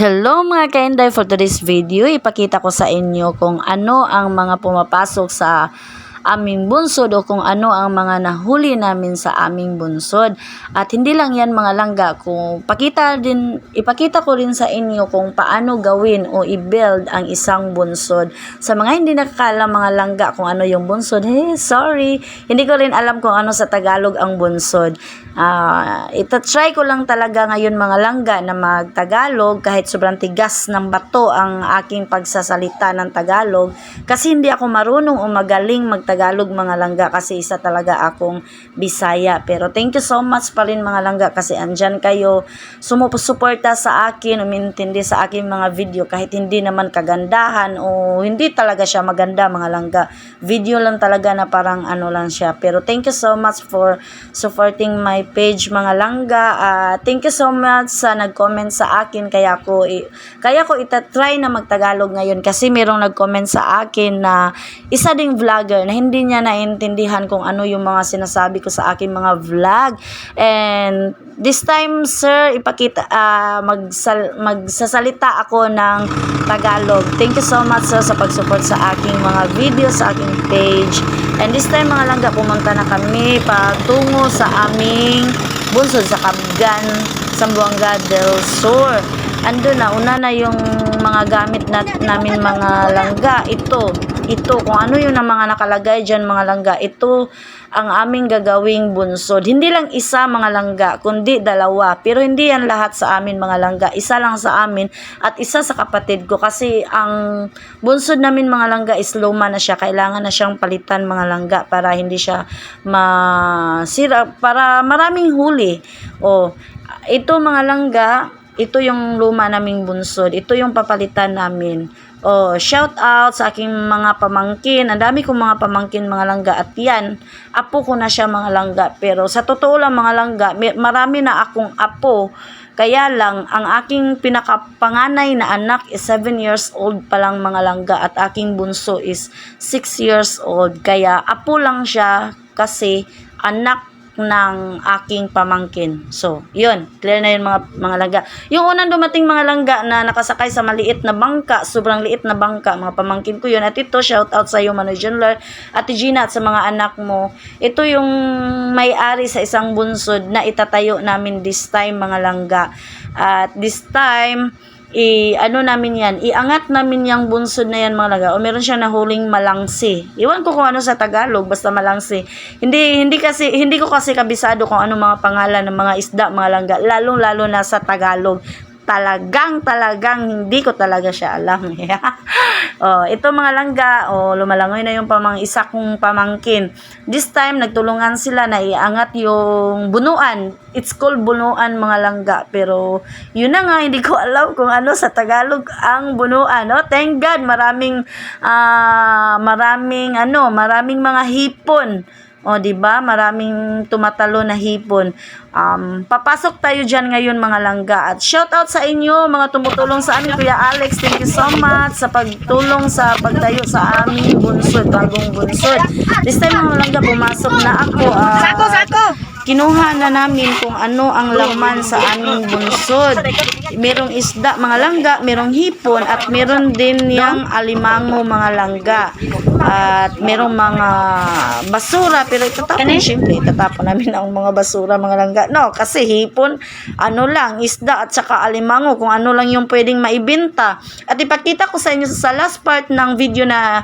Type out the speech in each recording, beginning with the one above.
Hello mga kainday, for today's video, ipakita ko sa inyo kung ano ang mga pumapasok sa aming bunsod o kung ano ang mga nahuli namin sa aming bunsod. At hindi lang yan mga langga, kung ipakita ko rin sa inyo kung paano gawin o i-build ang isang bunsod. Sa mga hindi nakakaalam mga langga kung ano yung bunsod, sorry, hindi ko rin alam kung ano sa Tagalog ang bunsod. Ita-try ko lang talaga ngayon mga langga na mag-Tagalog kahit sobrang tigas ng bato ang aking pagsasalita ng Tagalog kasi hindi ako marunong o magaling mag-Tagalog mga langga kasi isa talaga akong Bisaya. Pero thank you so much pa rin mga langga kasi andyan kayo sumusuporta sa akin, umintindi sa aking mga video kahit hindi naman kagandahan o hindi talaga siya maganda mga langga. Video lang talaga na parang ano lang siya. Pero thank you so much for supporting my page mga langga. Thank you so much sa nag-comment sa akin kaya ko itatry na mag-Tagalog ngayon kasi merong nag-comment sa akin na isa ding vlogger na hindi niya naintindihan kung ano yung mga sinasabi ko sa aking mga vlog. And this time sir, magsasalita ako ng Tagalog. Thank you so much sir sa pag-support sa aking mga video sa aking page. And this time mga langga, pumunta na kami patungo sa aming bunsod sa Kabgan, Zamboanga del Sur. Ando na, una na yung mga gamit namin mga langga. Ito, kung ano yung mga nakalagay dyan mga langga. Ito ang aming gagawing bunsod. Hindi lang isa mga langga, kundi dalawa. Pero hindi yan lahat sa amin mga langga. Isa lang sa amin at isa sa kapatid ko. Kasi ang bunsod namin mga langga is luma na siya. Kailangan na siyang palitan mga langga para hindi siya masira, para maraming huli. Ito mga langga, ito yung luma naming bunsod. Ito yung papalitan namin. Shout out sa aking mga pamangkin. Ang dami kong mga pamangkin mga langga. At yan, apo ko na siya mga langga. Pero sa totoo lang mga langga, marami na akong apo. Kaya lang, ang aking pinakapanganay na anak is 7 years old pa lang mga langga. At aking bunso is 6 years old. Kaya apo lang siya kasi anak ng aking pamangkin. So, yun. Clear na yun mga langga. Yung unang dumating mga langga na nakasakay sa maliit na bangka, sobrang liit na bangka, mga pamangkin ko yun. At ito, shout out sa iyo, Manoy Junler, Ate Gina, at sa mga anak mo. Ito yung may-ari sa isang bunsod na itatayo namin this time mga langga. At this time, iangat namin yung bunsod na yan mga langga. O meron siya nahuling malangsi. Iwan ko kung ano sa Tagalog, basta malangsi. Hindi ko kasi kabisado kung ano mga pangalan ng mga isda mga langga, lalo na sa Tagalog. Talagang hindi ko talaga siya alam. Ito mga langga, lumalangoy na yung isa kong pamangkin. This time nagtulungan sila na iangat yung bunuan. It's called bunuan mga langga, pero yun na nga, hindi ko alam kung ano sa Tagalog ang bunuan. Thank God, maraming mga hipon. Diba? Maraming tumatalo na hipon. Papasok tayo dyan ngayon mga langga. At shout out sa inyo mga tumutulong sa amin. Kuya Alex, thank you so much sa pagtulong sa pagtayo sa aming bunsod, bagong bunsod. This time mga langga, pumasok na ako. Kinuha na namin kung ano ang laman sa aming bunsod. Merong isda mga langga, merong hipon, at meron din yung alimango mga langga. At merong mga basura, pero itatapon namin ang mga basura mga langga. Kasi hipon, isda at saka alimango, kung ano lang yung pwedeng maibenta. At ipakita ko sa inyo sa last part ng video na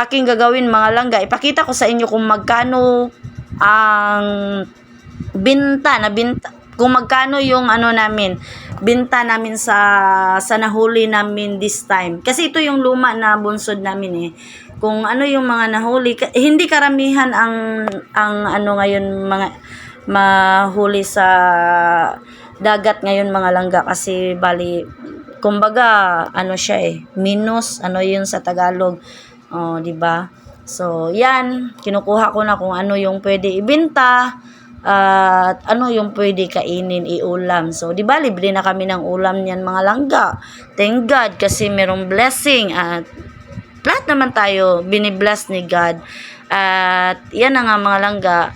aking gagawin mga langga. Ipakita ko sa inyo kung magkano ang binta, kung magkano yung binta namin sa nahuli namin this time. Kasi ito yung luma na bunsod namin Kung ano yung mga nahuli, hindi karamihan ang ngayon mga mahuli sa dagat ngayon mga langga kasi bali kumbaga minus yun sa Tagalog. Di ba? So, yan, kinukuha ko na kung ano yung pwede ibenta at ano yung pwede kainin, iulam. So, di ba, libre na kami ng ulam niyan mga langga. Thank God kasi merong blessing at lahat naman tayo binibless ni God. At yan na nga mga langga.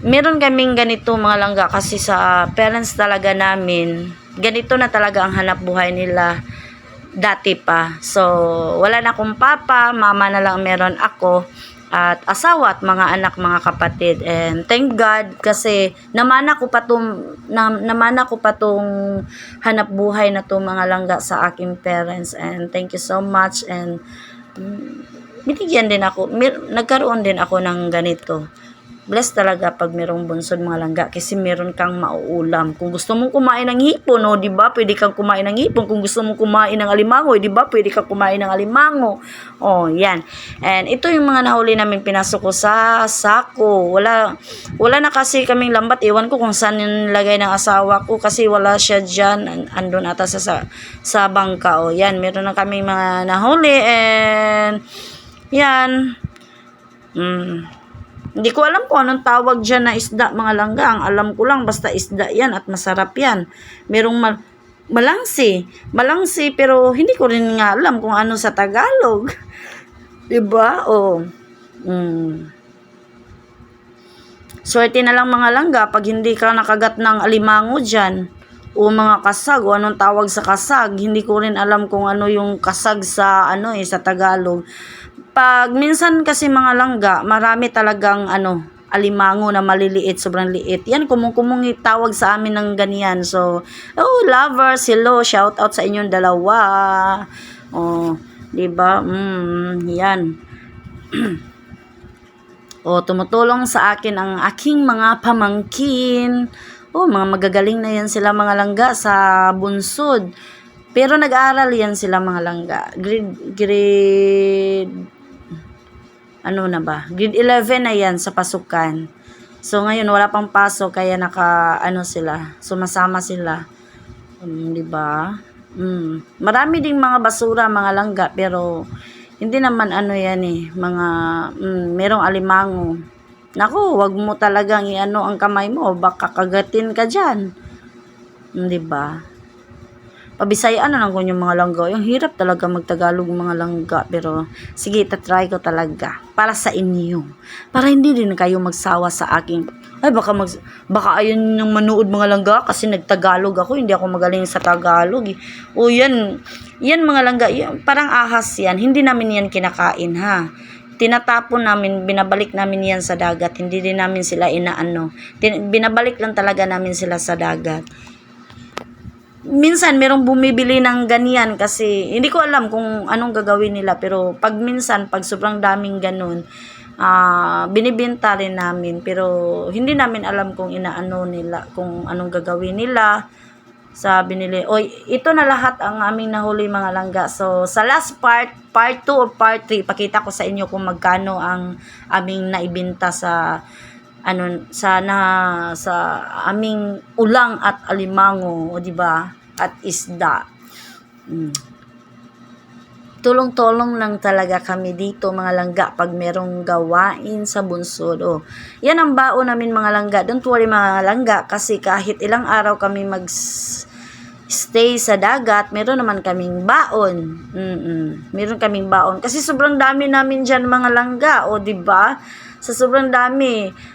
Meron kaming ganito mga langga kasi sa parents talaga namin ganito na talaga ang hanap buhay nila dati pa. So, wala na akong papa, mama na lang meron ako, at asawa at mga anak, mga kapatid. And thank God kasi namana ko pa tong hanap buhay na to mga langga sa aking parents. And thank you so much. And binigyan din ako, nagkaroon din ako ng ganito. Bless talaga pag merong bunsod mga langga kasi meron kang mauulam. Kung gusto mong kumain ng hipon, di ba? Pwede kang kumain ng hipon. Kung gusto mong kumain ng alimango, di ba? Pwede kang kumain ng alimango. Yan. And ito yung mga nahuli namin, pinasok ko sa sako. Wala na kasi kaming lambat. Iwan ko kung saan yung lagay ng asawa ko kasi wala siya dyan. Andun ata sa bangka. Yan. Meron na kaming mga nahuli and yan. Hindi ko alam kung anong tawag dyan na isda mga langga. Ang alam ko lang basta isda yan at masarap yan. Merong malangsi. Malangsi pero hindi ko rin nga alam kung ano sa Tagalog. Diba? Swerte na lang mga langga pag hindi ka nakagat ng alimango dyan. O mga kasag o anong tawag sa kasag. Hindi ko rin alam kung ano yung kasag sa sa Tagalog. Pag minsan kasi mga langga, marami talagang alimango na maliliit, sobrang liit. Yan, kumong tawag sa amin ng ganyan. So, lovers, hello, shout out sa inyong dalawa. Diba? Yan. Tumutulong sa akin ang aking mga pamangkin. Mga magagaling na yan sila mga langga sa bunsod. Pero nag-aaral yan sila mga langga. Grade 11 na yan sa pasukan. So ngayon wala pang pasok kaya sumasama sila. Di ba? Marami ding mga basura mga langga pero hindi naman merong alimango. Naku, wag mo talagang ang kamay mo, baka kagatin ka diyan. Di ba? Pabisayaan na lang ko yung mga langga. Yung hirap talaga magtagalog mga langga. Pero, sige, tatry ko talaga. Para sa inyo. Para hindi din kayo magsawa sa akin. Ay, baka ayun yung manood mga langga. Kasi nagtagalog ako. Hindi ako magaling sa Tagalog. Yan mga langga. Parang ahas yan. Hindi namin yan kinakain, ha. Tinatapon namin, binabalik namin yan sa dagat. Hindi din namin sila binabalik lang talaga namin sila sa dagat. Minsan merong bumibili ng ganyan kasi hindi ko alam kung anong gagawin nila pero pag sobrang daming ganun binibenta rin namin pero hindi namin alam kung nila kung anong gagawin nila. Sabi nila ito na lahat ang aming nahuli mga langga. So sa last part 2 or part 3 pakita ko sa inyo kung magkano ang aming naibenta sa aming ulang at alimango, di ba? At isda. Tulong-tulong lang talaga kami dito mga langga pag merong gawain sa bunsod. Yan ang baon namin mga langga. Don't worry mga langga kasi kahit ilang araw kami stay sa dagat, meron naman kaming baon. Meron kaming baon kasi sobrang dami namin diyan mga langga, di ba? Sa sobrang dami.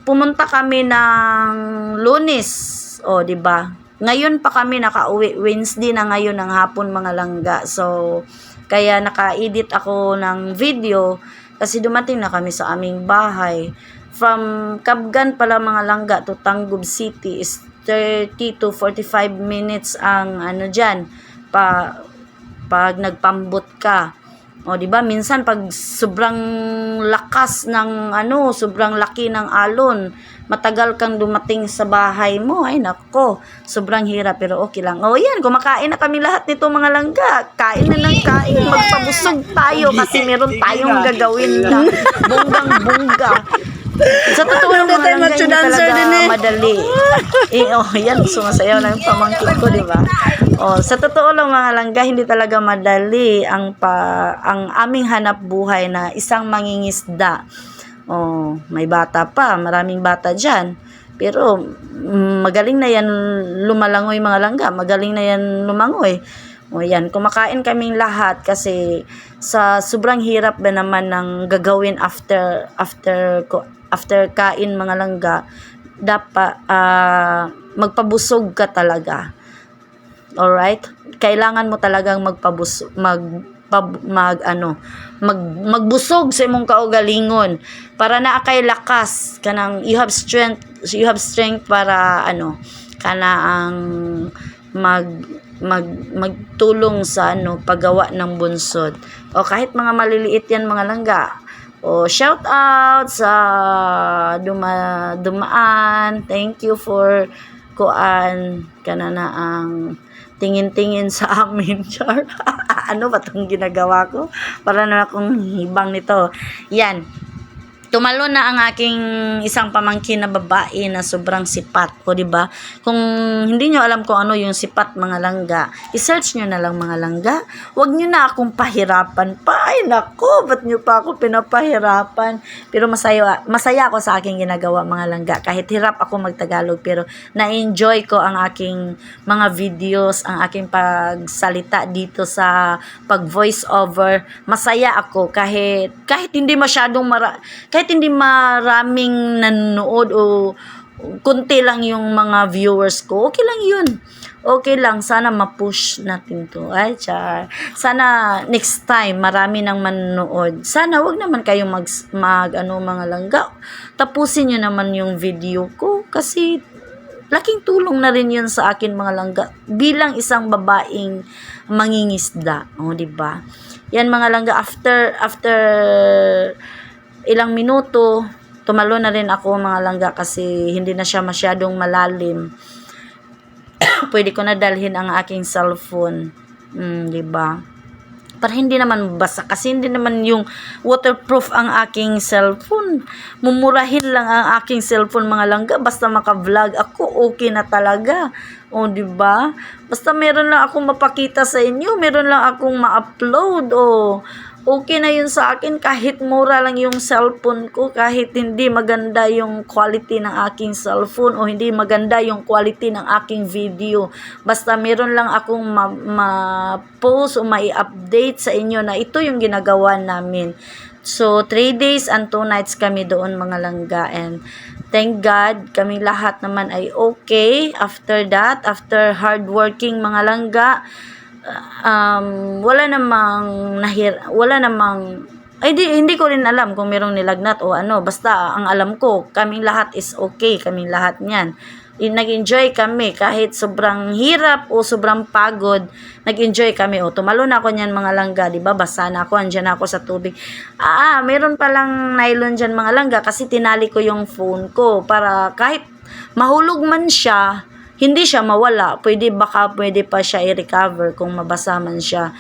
Pumunta kami ng Lunes, di ba? Ngayon pa kami nakauwi, Wednesday na ngayon ng hapon mga langga. So, kaya naka-edit ako ng video kasi dumating na kami sa aming bahay. From Kabgan pala mga langga to Tangub City is 30 to 45 minutes ang dyan pag nagpambot ka. Di ba? Minsan pag sobrang lakas ng sobrang laki ng alon, matagal kang dumating sa bahay mo. Ay nako, sobrang hirap pero okay lang. Yan, kumakain na kami lahat nito mga langga. Kain na ng kain, magpabusog tayo kasi meron tayong gagawin na bonggang-bongga. Sa totoo lang mga langga, hindi talaga madali. Yan, sumasayaw na yung pamangkin ko, di ba? Sa totoo lang mga langga, hindi talaga madali ang aming hanap buhay na isang mangingisda. May bata pa, maraming bata dyan. Pero, magaling na yan lumalangoy mga langga, magaling na yan lumangoy. Yan, kumakain kaming lahat kasi sa sobrang hirap ba naman ng gagawin after kain mga langga, dapat magpabusog ka talaga. Alright? Kailangan mo talagang magbusog sa imong kaugalingon para naa kay lakas kanang you have strength para ang magtulong sa paggawa ng bunsod o kahit mga maliliit yan mga langga. O shout out sa dumaan, thank you for kuan kanana ang tingin-tingin sa amin, char. Ano ba itong ginagawa ko? Para na akong hibang nito. Yan. Tumalo na ang aking isang pamangkin na babae na sobrang sipat. O, diba? Kung hindi nyo alam kung ano yung sipat mga langga, i-search nyo na lang mga langga. Huwag nyo na akong pahirapan pa. Ay, nako, ba't nyo pa ako pinapahirapan? Pero masaya ako sa aking ginagawa mga langga. Kahit hirap ako magtagalog, pero na-enjoy ko ang aking mga videos, ang aking pagsalita dito sa pag-voice over. Masaya ako kahit hindi masyadong kahit hindi maraming nanonood o kunti lang yung mga viewers ko, okay lang yun. Okay lang, sana ma-push natin to. Ay, char. Sana next time marami nang manonood. Sana wag naman kayong mga langga. Tapusin nyo naman yung video ko kasi laking tulong na rin yun sa akin mga langga bilang isang babaeng mangingisda. O, diba? Yan mga langga, after ilang minuto, tumalo na rin ako mga langga kasi hindi na siya masyadong malalim. Pwede ko na dalhin ang aking cellphone. Diba? Para hindi naman basa kasi hindi naman yung waterproof ang aking cellphone. Mumurahin lang ang aking cellphone mga langga. Basta maka-vlog ako, okay na talaga. O, diba? Basta meron lang akong mapakita sa inyo. Meron lang akong ma-upload. O, okay na yun sa akin kahit mura lang yung cellphone ko, kahit hindi maganda yung quality ng aking cellphone o hindi maganda yung quality ng aking video. Basta meron lang akong ma-post o mai-update sa inyo na ito yung ginagawa namin. So, 3 days and 2 nights kami doon mga langga, and thank God, kami lahat naman ay okay. After that, after hardworking mga langga, wala namang hindi ko rin alam kung merong nilagnat o ano, basta ang alam ko kaming lahat is okay, kaming lahat niyan nag-enjoy kami kahit sobrang hirap o sobrang pagod, nag-enjoy kami. O, tumalo na ako niyan mga langga, diba? Basa na ako, andyan ako sa tubig. Meron palang nylon dyan mga langga kasi tinali ko yung phone ko para kahit mahulog man siya, hindi siya mawala. Baka pwede pa siya i-recover kung mabasa man siya.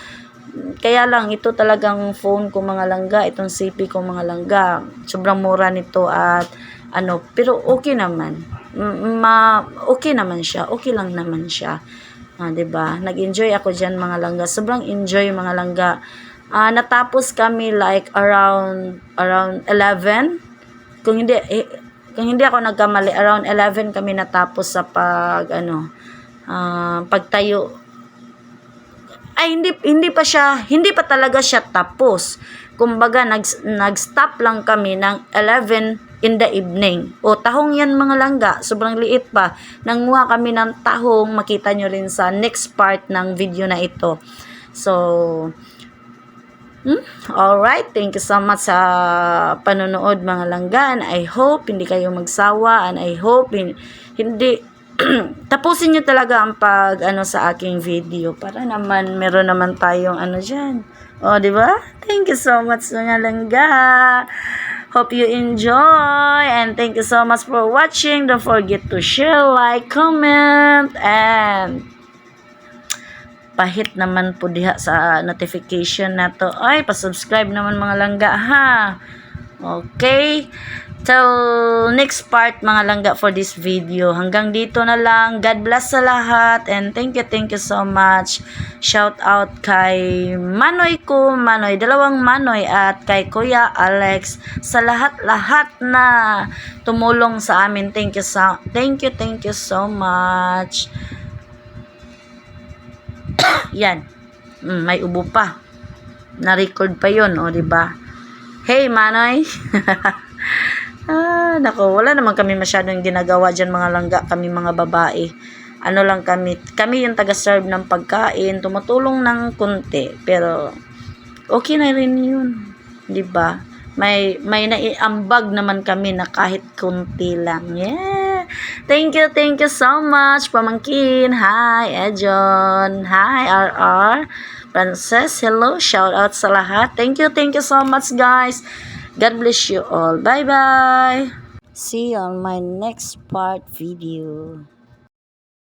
Kaya lang, ito talagang phone ko mga langga, itong CP ko mga langga. Sobrang mura nito at pero okay naman. Okay naman siya. Okay lang naman siya. Diba? Nag-enjoy ako dyan mga langga. Sobrang enjoy mga langga. Natapos kami like around 11. Kung hindi ako nagkamali, around 11 kami natapos sa pagtayo. Hindi pa talaga siya tapos. Kumbaga, nag-stop lang kami ng 11 in the evening. O, tahong yan mga langga, sobrang liit pa. Nanguha kami ng tahong, makita nyo rin sa next part ng video na ito. So, alright, thank you so much sa panonood mga langga, and I hope hindi kayo magsawa, and I hope hindi tapusin nyo talaga ang sa aking video para naman meron naman tayong dyan. O, diba? Thank you so much mga langga. Hope you enjoy, and thank you so much for watching. Don't forget to share, like, comment, and pahit naman po diha sa notification na to. Ay, pa-subscribe naman mga langga ha. Okay. Till next part mga langga for this video. Hanggang dito na lang. God bless sa lahat, and thank you so much. Shout out kay Manoy ko, dalawang Manoy, at kay Kuya Alex, sa lahat na tumulong sa amin. Thank you so much. Yan. May ubo pa. Na-record pa yun, o diba? Hey, Manoy. Nako, wala naman kami masyadong ginagawa dyan mga langga, kami mga babae. Ano lang kami yung taga-serve ng pagkain, tumutulong ng konti, pero okay na rin yun, 'di ba? May naiambag naman kami na kahit konti lang. Yeah. Thank you so much, pamangkin. Hi, Ejon. Hi, RR. Princess, hello. Shout out sa lahat. Thank you so much, guys. God bless you all. Bye-bye. See you on my next part video.